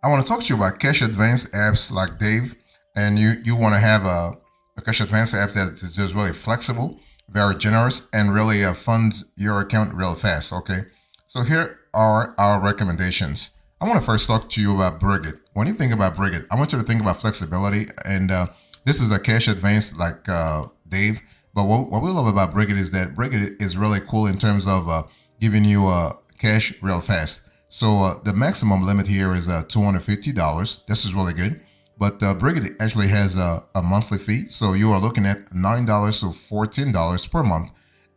I want to talk to you about cash advance apps like Dave, and you want to have a cash advance app that is just really flexible, very generous, and really funds your account real fast. Okay, so here are our recommendations. I want to first talk to you about Brig. When you think about Brig, I want you to think about flexibility, and this is a cash advance like Dave. But what we love about Brig is that Brig is really cool in terms of giving you cash real fast. So the maximum limit here is $250. This is really good. But Brigade actually has a monthly fee. So you are looking at $9 to $14 per month.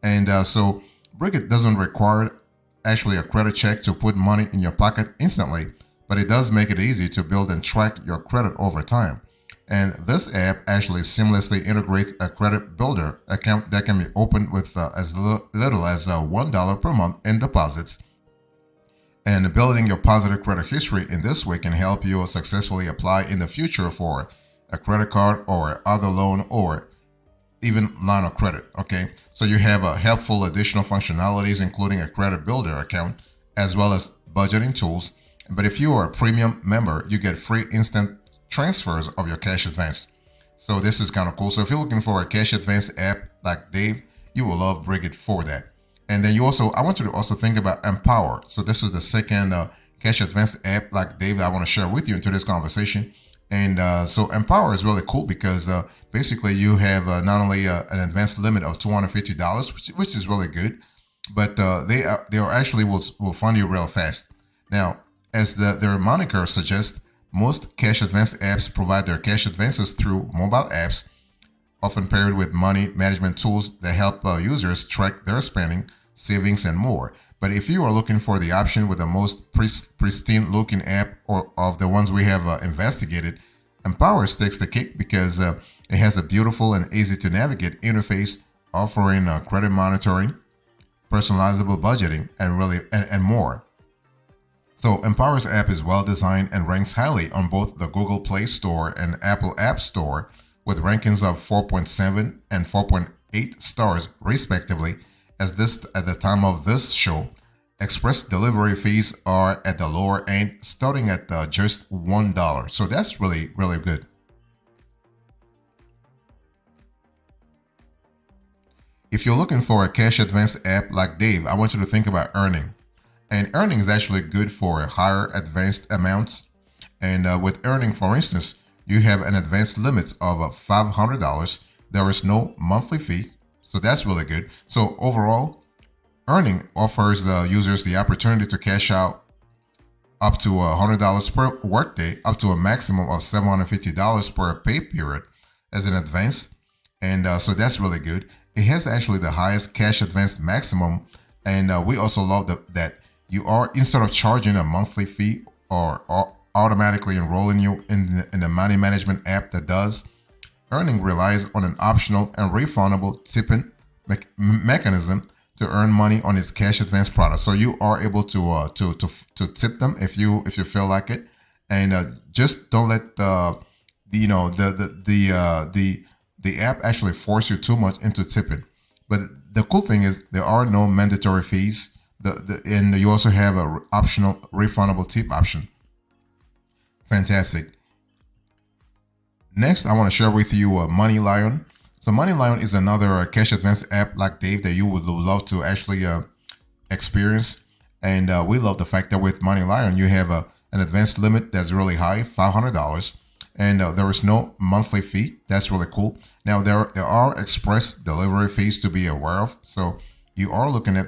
And so Brigade doesn't require actually a credit check to put money in your pocket instantly, but it does make it easy to build and track your credit over time. And this app actually seamlessly integrates a credit builder account that can be opened with as little as $1 per month in deposits. And building your positive credit history in this way can help you successfully apply in the future for a credit card or other loan or even line of credit. Okay, so you have a helpful additional functionalities, including a credit builder account as well as budgeting tools. But if you are a premium member, you get free instant transfers of your cash advance. So this is kind of cool. So if you're looking for a cash advance app like Dave, you will love Brigit for that. And then I want you to also think about Empower. So this is the second cash advance app like Dave I want to share with you into this conversation. And so Empower is really cool because basically you have not only an advanced limit of $250, which is really good, but they are actually will fund you real fast. Now, as their moniker suggests, most cash advance apps provide their cash advances through mobile apps, often paired with money management tools that help users track their spending, savings, and more. But if you are looking for the option with the most pristine looking app or of the ones we have investigated, Empower takes the cake because it has a beautiful and easy to navigate interface offering credit monitoring, personalizable budgeting, and more. So Empower's app is well designed and ranks highly on both the Google Play Store and Apple App Store with rankings of 4.7 and 4.8 stars respectively. As this at the time of this show, express delivery fees are at the lower end, starting at just $1. So that's really good. If you're looking for a cash advance app like Dave, I want you to think about Earning. And Earning is actually good for higher advanced amounts. And with Earning, for instance, you have an advanced limit of $500. There is no monthly fee. So that's really good. So overall, Earning offers the users the opportunity to cash out up to $100 per workday, up to a maximum of $750 per pay period as an advance. And so that's really good. It has actually the highest cash advance maximum. And we also love that you are, instead of charging a monthly fee or automatically enrolling you in the money management app that does, Earning relies on an optional and refundable tipping mechanism to earn money on its cash advance product. So you are able to tip them if you feel like it, and just don't let the app actually force you too much into tipping. But the cool thing is there are no mandatory fees. And you also have a optional refundable tip option. Fantastic. Next, I want to share with you Money Lion. So Money Lion is another cash advance app like Dave that you would love to actually experience. And we love the fact that with Money Lion, you have an advanced limit that's really high, $500. And there is no monthly fee. That's really cool. Now, there are express delivery fees to be aware of. So you are looking at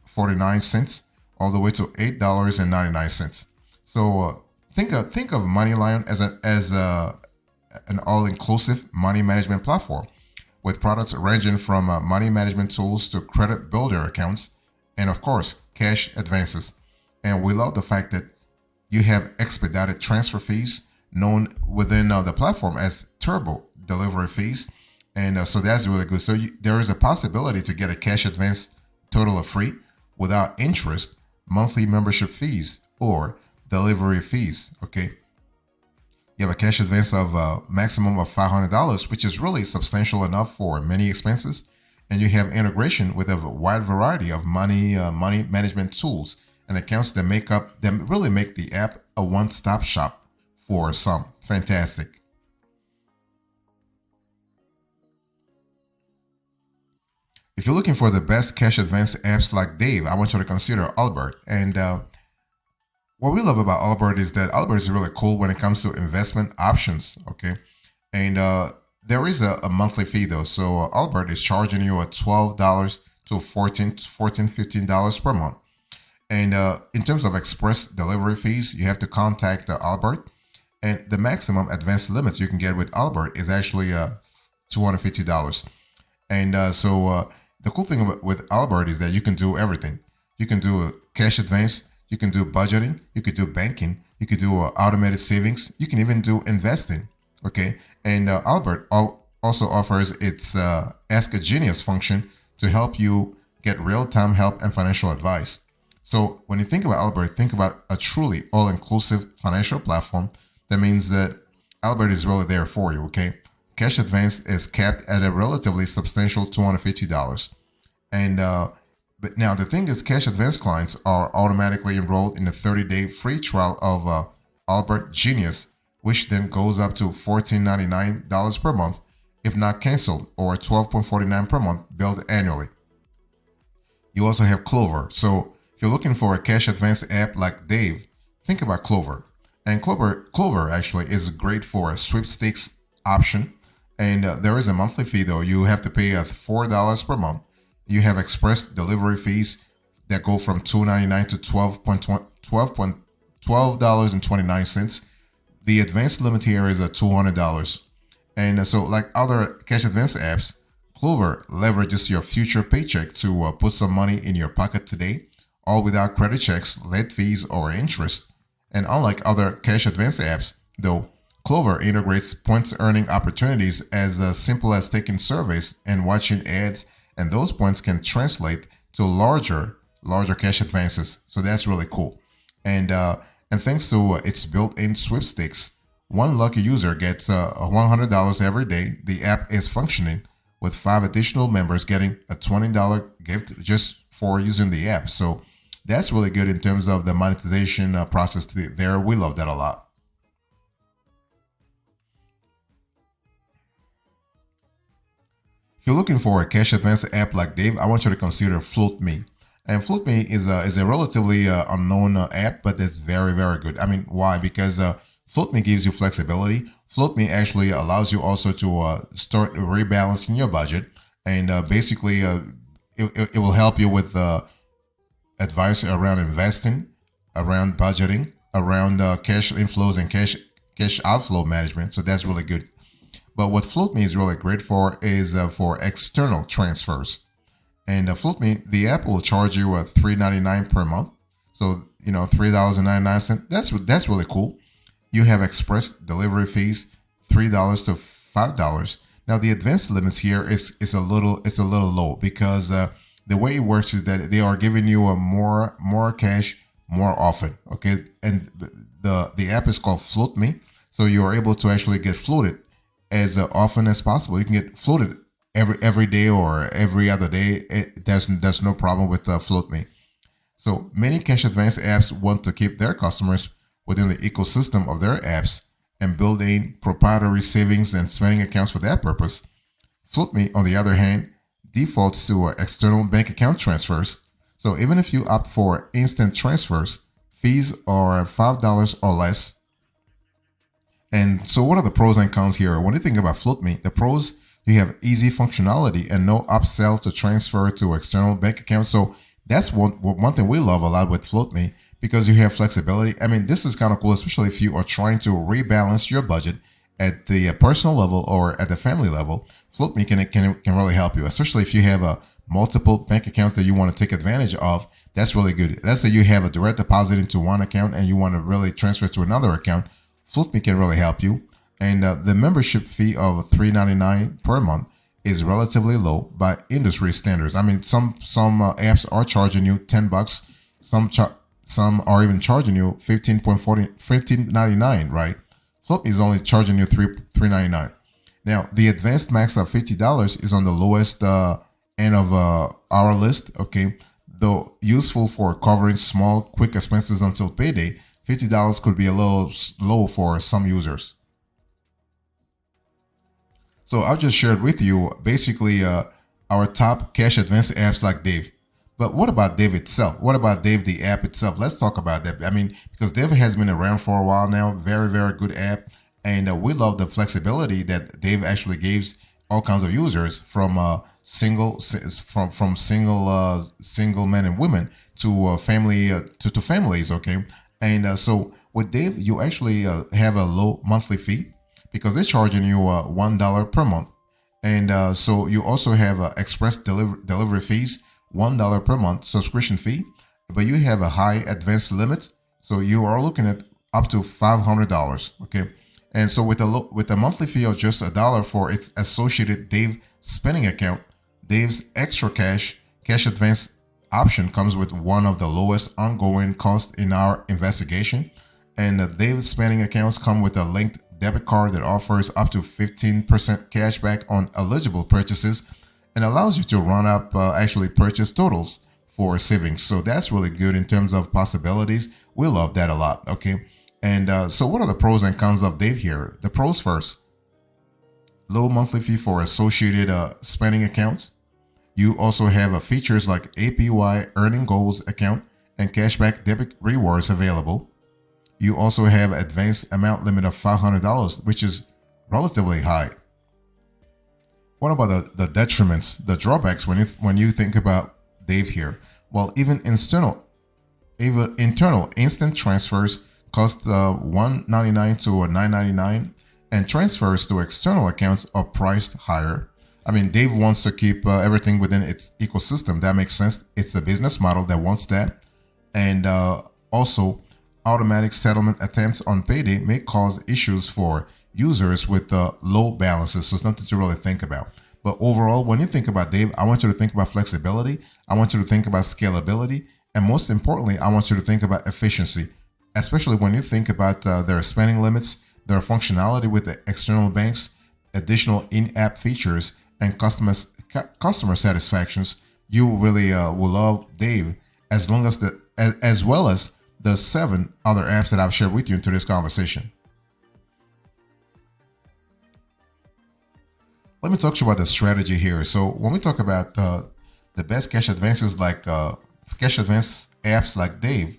49 cents all the way to $8.99. So think of MoneyLion as an all-inclusive money management platform with products ranging from money management tools to credit builder accounts and, of course, cash advances. And we love the fact that you have expedited transfer fees known within the platform as turbo delivery fees. And so that's really good. So there is a possibility to get a cash advance total of free without interest, monthly membership fees, or delivery fees. Okay. You have a cash advance of a maximum of $500, which is really substantial enough for many expenses. And you have integration with a wide variety of money management tools and accounts that really make the app a one-stop shop for some. Fantastic. If you're looking for the best cash advance apps like Dave, I want you to consider Albert. And what we love about Albert is that Albert is really cool when it comes to investment options. Okay, and there is a monthly fee though. So Albert is charging you a $12 to $15 per month. And in terms of express delivery fees, you have to contact Albert. And the maximum advance limits you can get with Albert is actually $250. And the cool thing with Albert is that you can do everything. You can do a cash advance, you can do budgeting, you could do banking, you could do automated savings, you can even do investing. Okay, and Albert also offers its Ask a Genius function to help you get real-time help and financial advice. So when you think about Albert, think about a truly all-inclusive financial platform. That means that Albert is really there for you. Okay, cash advance is capped at a relatively substantial $250. And but now the thing is, cash advance clients are automatically enrolled in a 30-day free trial of Albert Genius, which then goes up to $14.99 per month if not canceled, or $12.49 per month billed annually. You also have Clover. So if you're looking for a cash advance app like Dave, think about Clover. And Clover actually is great for a sweepstakes option. And there is a monthly fee though. You have to pay $4 per month. You have express delivery fees that go from $2.99 to $12.29. The advanced limit here is $200. And so like other cash advance apps, Clover leverages your future paycheck to put some money in your pocket today, all without credit checks, late fees, or interest. And unlike other cash advance apps, though, Clover integrates points earning opportunities as simple as taking surveys and watching ads, and those points can translate to larger cash advances. So that's really cool. And thanks to its built-in sweepstakes, one lucky user gets $100 every day. The app is functioning, with 5 additional members getting a $20 gift just for using the app. So that's really good in terms of the monetization process there. We love that a lot. If you're looking for a cash advance app like Dave, I want you to consider FloatMe. And FloatMe is a relatively unknown app, but it's very, very good. I mean, why? Because FloatMe gives you flexibility. FloatMe actually allows you also to start rebalancing your budget, and basically it will help you with advice around investing, around budgeting, around cash inflows and cash outflow management. So that's really good. But what FloatMe is really great for is for external transfers. And FloatMe, the app will charge you $3.99 per month. So $3.99. That's really cool. You have express delivery fees, $3 to $5. Now the advanced limits here is a little low, because the way it works is that they are giving you a more cash more often. Okay, and the app is called FloatMe, so you are able to actually get floated as often as possible. You can get floated every day or every other day. There's no problem with FloatMe. So many cash advance apps want to keep their customers within the ecosystem of their apps and build in proprietary savings and spending accounts for that purpose. FloatMe, on the other hand, defaults to external bank account transfers. So even if you opt for instant transfers, fees are $5 or less. And so what are the pros and cons here? When you think about FloatMe, the pros, you have easy functionality and no upsell to transfer to external bank accounts. So that's one thing we love a lot with FloatMe, because you have flexibility. I mean, this is kind of cool, especially if you are trying to rebalance your budget at the personal level or at the family level. FloatMe can really help you, especially if you have multiple bank accounts that you want to take advantage of. That's really good. Let's say you have a direct deposit into one account and you want to really transfer to another account. FloatMe can really help you. And the membership fee of $3.99 per month is relatively low by industry standards. I mean, some apps are charging you $10. Some are even charging you $15.99, right? FloatMe is only charging you $3.99. Now, the advanced max of $50 is on the lowest end of our list, okay? Though useful for covering small, quick expenses until payday, $50 could be a little low for some users. So I'll just share it with you basically our top cash advance apps like Dave. But what about Dave itself? What about Dave, the app itself? Let's talk about that. I mean, because Dave has been around for a while now, very, very good app. And we love the flexibility that Dave actually gives all kinds of users from single men and women to family to families. Okay, and so with Dave, you actually have a low monthly fee because they're charging you $1 per month, and so you also have express delivery fees, $1 per month subscription fee, but you have a high advance limit, so you are looking at up to $500. Okay, and so with a monthly fee of just $1 for its associated Dave spending account, Dave's extra cash advance option comes with one of the lowest ongoing costs in our investigation. And the Dave's spending accounts come with a linked debit card that offers up to 15% cash back on eligible purchases and allows you to run up actually purchase totals for savings. So that's really good in terms of possibilities. We love that a lot. Okay. And so what are the pros and cons of Dave here? The pros first: low monthly fee for associated spending accounts. You also have features like APY earning goals account and cashback debit rewards available. You also have advanced amount limit of $500, which is relatively high. What about the detriments, the drawbacks when you think about Dave here? Well, even internal instant transfers cost $1.99 to $9.99, and transfers to external accounts are priced higher. I mean, Dave wants to keep everything within its ecosystem. That makes sense. It's a business model that wants that. And also, automatic settlement attempts on payday may cause issues for users with low balances. So something to really think about. But overall, when you think about Dave, I want you to think about flexibility. I want you to think about scalability. And most importantly, I want you to think about efficiency, especially when you think about their spending limits, their functionality with the external banks, additional in-app features, and customer satisfactions. You really will love Dave as well as the 7 other apps that I've shared with you in today's conversation. Let me talk to you about the strategy here. So when we talk about the best cash advances like cash advance apps like Dave,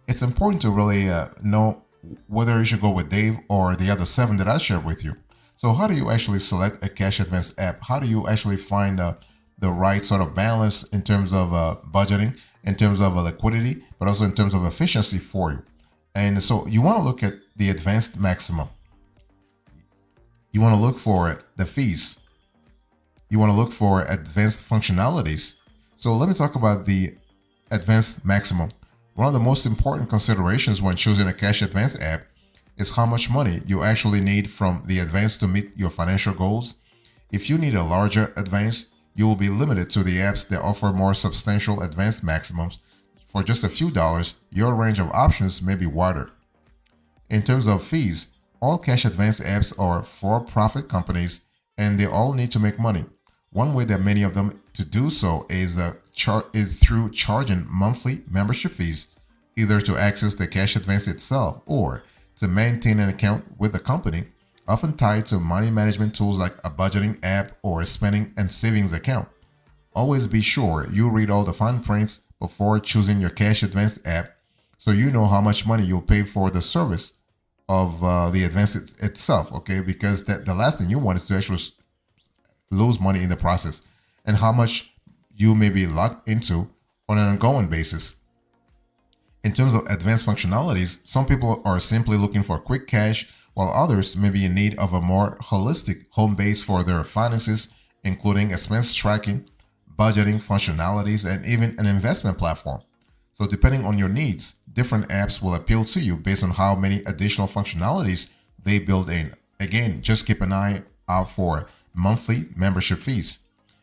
it's important to really know whether you should go with Dave or the other 7 that I shared with you. So how do you actually select a cash advance app? How do you actually find the right sort of balance in terms of budgeting, in terms of liquidity, but also in terms of efficiency for you? And so you want to look at the advanced maximum. You want to look for the fees. You want to look for advanced functionalities. So let me talk about the advanced maximum. One of the most important considerations when choosing a cash advance app is how much money you actually need from the advance to meet your financial goals. If you need a larger advance, you will be limited to the apps that offer more substantial advance maximums. For just a few dollars, your range of options may be wider. In terms of fees, all cash advance apps are for-profit companies and they all need to make money. One way that many of them to do so is through charging monthly membership fees, either to access the cash advance itself or to maintain an account with the company, often tied to money management tools like a budgeting app or a spending and savings account. Always be sure you read all the fine prints before choosing your cash advance app so you know how much money you'll pay for the service of the advance itself, okay? Because the last thing you want is to actually lose money in the process, and how much you may be locked into on an ongoing basis. In terms of advanced functionalities, some people are simply looking for quick cash, while others may be in need of a more holistic home base for their finances, including expense tracking, budgeting functionalities, and even an investment platform. So depending on your needs, different apps will appeal to you based on how many additional functionalities they build in. Again, just keep an eye out for monthly membership fees.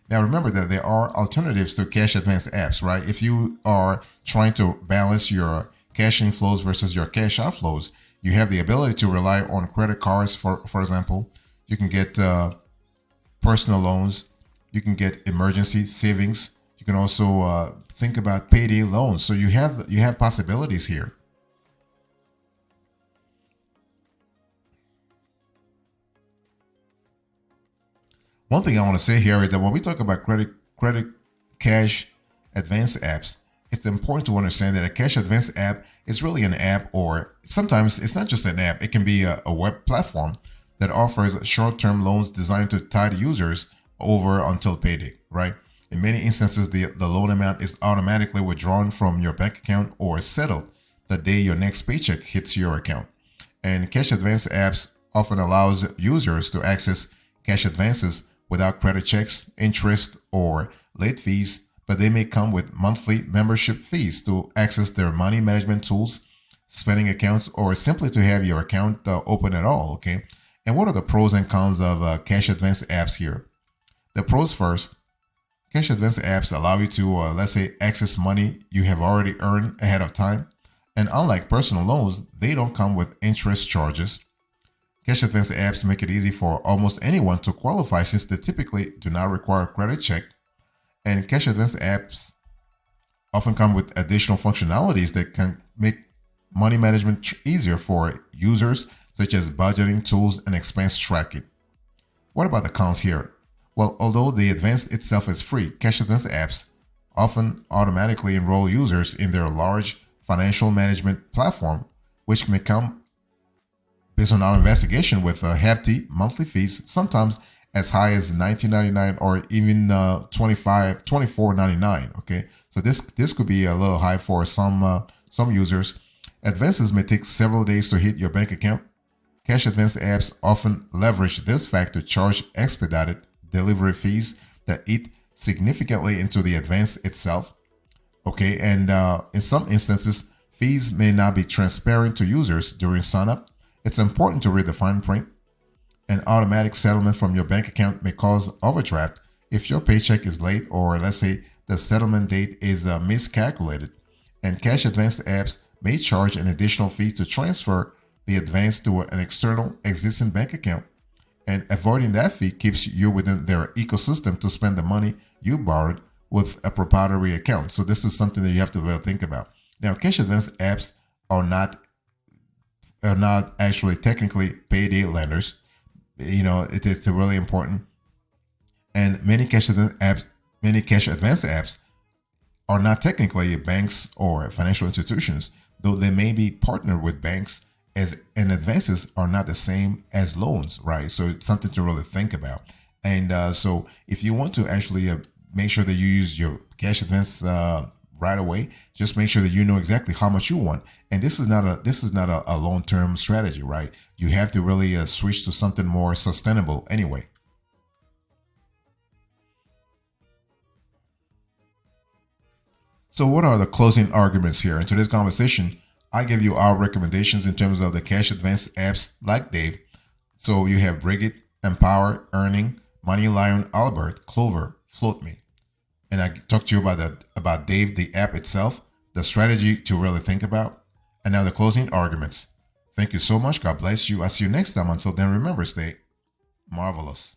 Now remember that there are alternatives to cash advance apps, right? If you are trying to balance your cash inflows versus your cash outflows, you have the ability to rely on credit cards, for example. You can get personal loans. You can get emergency savings. You can also think about payday loans. So you have possibilities here. One thing I want to say here is that when we talk about credit cash advance apps, it's important to understand that a cash advance app is really an app, or sometimes it's not just an app, it can be a web platform that offers short-term loans designed to tide users over until payday, right? In many instances, the loan amount is automatically withdrawn from your bank account or settled the day your next paycheck hits your account. And cash advance apps often allows users to access cash advances without credit checks, interest, or late fees, but they may come with monthly membership fees to access their money management tools, spending accounts, or simply to have your account open at all. Okay. And what are the pros and cons of cash advance apps here? The pros first. Cash advance apps allow you to, let's say, access money you have already earned ahead of time. And unlike personal loans, they don't come with interest charges. Cash advance apps make it easy for almost anyone to qualify since they typically do not require a credit check. And cash advance apps often come with additional functionalities that can make money management easier for users, such as budgeting tools and expense tracking. What about the cons here? Well, although the advance itself is free, cash advance apps often automatically enroll users in their large financial management platform, which may come based on our investigation with hefty monthly fees, sometimes as high as $19.99 or even $24.99. Okay, so this could be a little high for some users. Advances may take several days to hit your bank account. Cash advance apps often leverage this fact to charge expedited delivery fees that eat significantly into the advance itself. Okay, and in some instances, fees may not be transparent to users during signup. It's important to read the fine print. An automatic settlement from your bank account may cause overdraft if your paycheck is late, or let's say the settlement date is miscalculated. And cash advance apps may charge an additional fee to transfer the advance to an external existing bank account. And avoiding that fee keeps you within their ecosystem to spend the money you borrowed with a proprietary account. So this is something that you have to really think about. Now, cash advance apps are not actually technically payday lenders. You know, it is really important. And many cash advance apps are not technically banks or financial institutions, though they may be partnered with banks, and advances are not the same as loans, right? So it's something to really think about. And so if you want to actually make sure that you use your cash advance right away, just make sure that you know exactly how much you want. And this is not a long-term strategy, right? You have to really switch to something more sustainable anyway. So what are the closing arguments here? In today's conversation, I give you our recommendations in terms of the cash advance apps like Dave. So you have Brig, Empower, Earning, Money Lion, Albert, Clover, FloatMe. And I talked to you about Dave, the app itself, the strategy to really think about, and now the closing arguments. Thank you so much. God bless you. I'll see you next time. Until then, remember, stay marvelous.